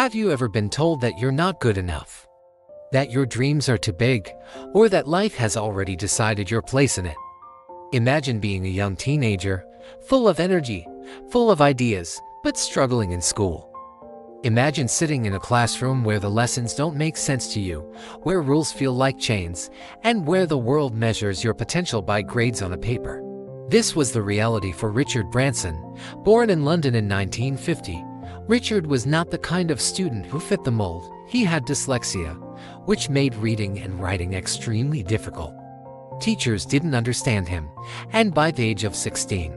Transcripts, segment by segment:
Have you ever been told that you're not good enough? That your dreams are too big, or that life has already decided your place in it? Imagine being a young teenager, full of energy, full of ideas, but struggling in school. Imagine sitting in a classroom where the lessons don't make sense to you, where rules feel like chains, and where the world measures your potential by grades on a paper. This was the reality for Richard Branson. Born in London in 1950, Richard was not the kind of student who fit the mold. He had dyslexia, which made reading and writing extremely difficult. Teachers didn't understand him, and by the age of 16,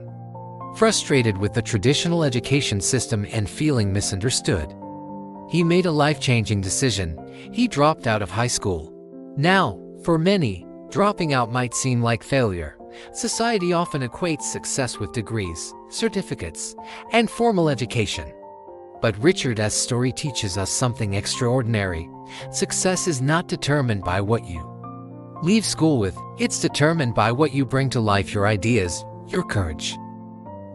frustrated with the traditional education system and feeling misunderstood, he made a life-changing decision. He dropped out of high school. Now, for many, dropping out might seem like failure. Society often equates success with degrees, certificates, and formal education. But Richard's story teaches us something extraordinary. Success is not determined by what you leave school with. It's determined by what you bring to life, your ideas, your courage,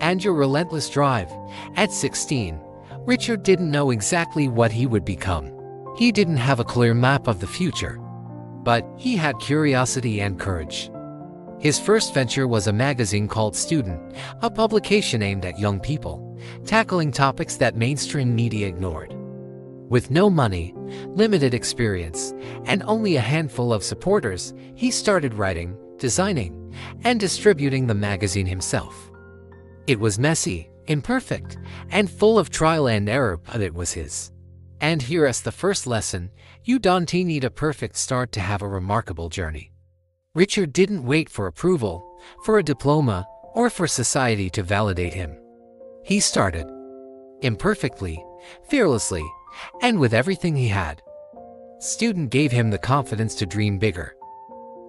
and your relentless drive. At 16, Richard didn't know exactly what he would become. He didn't have a clear map of the future, but he had curiosity and courage. His first venture was a magazine called Student, a publication aimed at young people, tackling topics that mainstream media ignored. With no money, limited experience, and only a handful of supporters, he started writing, designing, and distributing the magazine himself. It was messy, imperfect, and full of trial and error, but it was his. And here's the first lesson: you don't need a perfect start to have a remarkable journey. Richard didn't wait for approval, for a diploma, or for society to validate him. He started imperfectly, fearlessly, and with everything he had. Student gave him the confidence to dream bigger.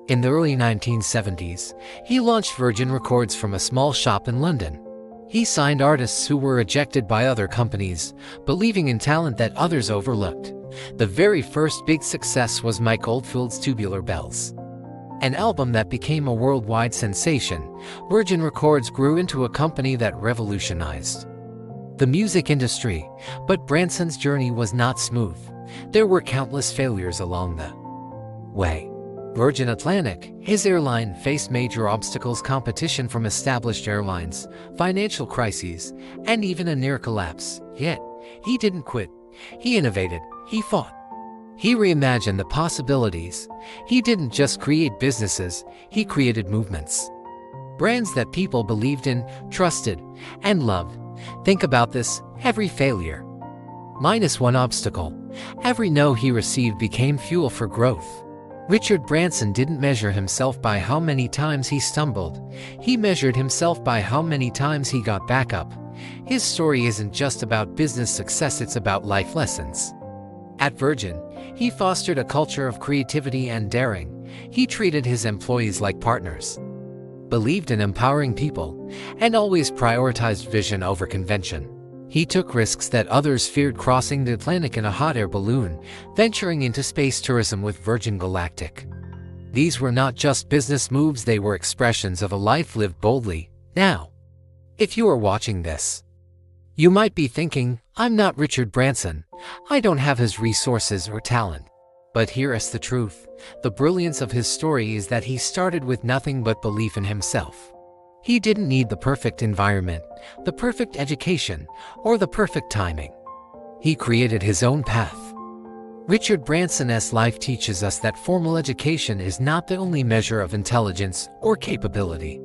In the early 1970s, he launched Virgin Records from a small shop in London. He signed artists who were rejected by other companies, believing in talent that others overlooked. The very first big success was Mike Oldfield's Tubular Bells, an album that became a worldwide sensation. Virgin Records grew into a company that revolutionized the music industry, but Branson's journey was not smooth. There were countless failures along the way. Virgin Atlantic, his airline, faced major obstacles: competition from established airlines, financial crises, and even a near collapse. Yet, he didn't quit. He innovated. He fought. He reimagined the possibilities. He didn't just create businesses, he created movements. Brands that people believed in, trusted, and loved. Think about this: every failure, minus one obstacle, every no he received became fuel for growth. Richard Branson didn't measure himself by how many times he stumbled. He measured himself by how many times he got back up. His story isn't just about business success, it's about life lessons. At Virgin, he fostered a culture of creativity and daring. He treated his employees like partners, believed in empowering people, and always prioritized vision over convention. He took risks that others feared: crossing the Atlantic in a hot air balloon, venturing into space tourism with Virgin Galactic. These were not just business moves, they were expressions of a life lived boldly. Now, if you are watching this, you might be thinking, I'm not Richard Branson. I don't have his resources or talent. But here's the truth. The brilliance of his story is that he started with nothing but belief in himself. He didn't need the perfect environment, the perfect education, or the perfect timing. He created his own path. Richard Branson's life teaches us that formal education is not the only measure of intelligence or capability.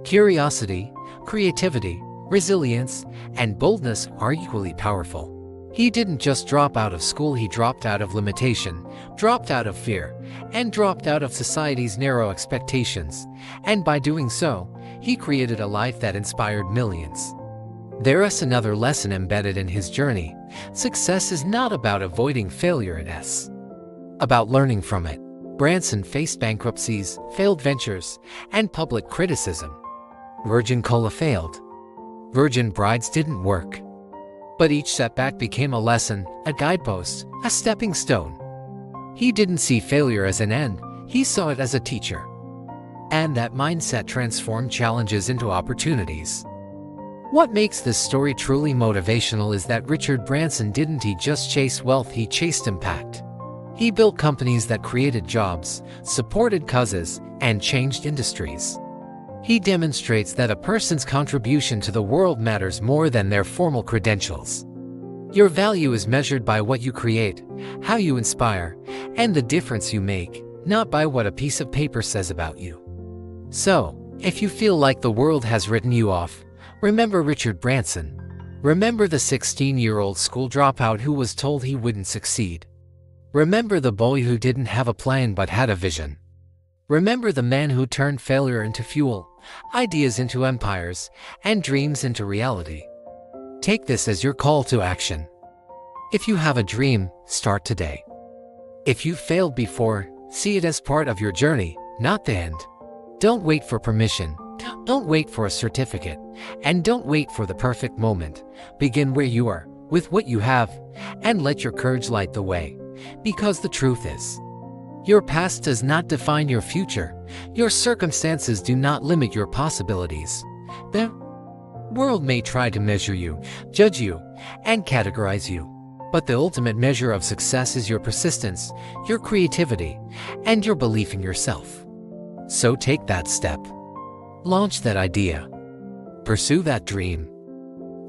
Curiosity, creativity, resilience, and boldness are equally powerful. He didn't just drop out of school, he dropped out of limitation, dropped out of fear, and dropped out of society's narrow expectations. And by doing so, he created a life that inspired millions. There is another lesson embedded in his journey. Success is not about avoiding failure, it's about learning from it. Branson faced bankruptcies, failed ventures, and public criticism. Virgin Cola failed. Virgin Brides didn't work. But each setback became a lesson, a guidepost, a stepping stone. He didn't see failure as an end, he saw it as a teacher. And that mindset transformed challenges into opportunities. What makes this story truly motivational is that Richard Branson didn't just chase wealth, he chased impact. He built companies that created jobs, supported causes, and changed industries. He demonstrates that a person's contribution to the world matters more than their formal credentials. Your value is measured by what you create, how you inspire, and the difference you make, not by what a piece of paper says about you. So, if you feel like the world has written you off, remember Richard Branson. Remember the 16-year-old school dropout who was told he wouldn't succeed. Remember the boy who didn't have a plan but had a vision. Remember the man who turned failure into fuel, ideas into empires, and dreams into reality. Take this as your call to action. If you have a dream, start today. If you've failed before, see it as part of your journey, not the end. Don't wait for permission. Don't wait for a certificate. And don't wait for the perfect moment. Begin where you are, with what you have, and let your courage light the way. Because the truth is, your past does not define your future. Your circumstances do not limit your possibilities. The world may try to measure you, judge you, and categorize you. But the ultimate measure of success is your persistence, your creativity, and your belief in yourself. So take that step. Launch that idea. Pursue that dream.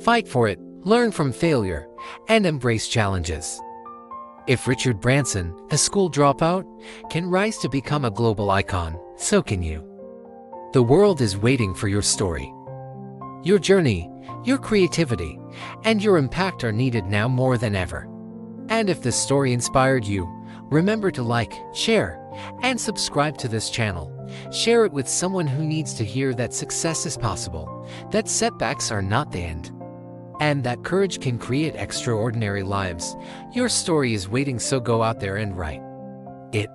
Fight for it, learn from failure, and embrace challenges. If Richard Branson, a school dropout, can rise to become a global icon, so can you. The world is waiting for your story. Your journey, your creativity, and your impact are needed now more than ever. And if this story inspired you, remember to like, share, and subscribe to this channel. Share it with someone who needs to hear that success is possible, that setbacks are not the end, and that courage can create extraordinary lives. Your story is waiting, so go out there and write it.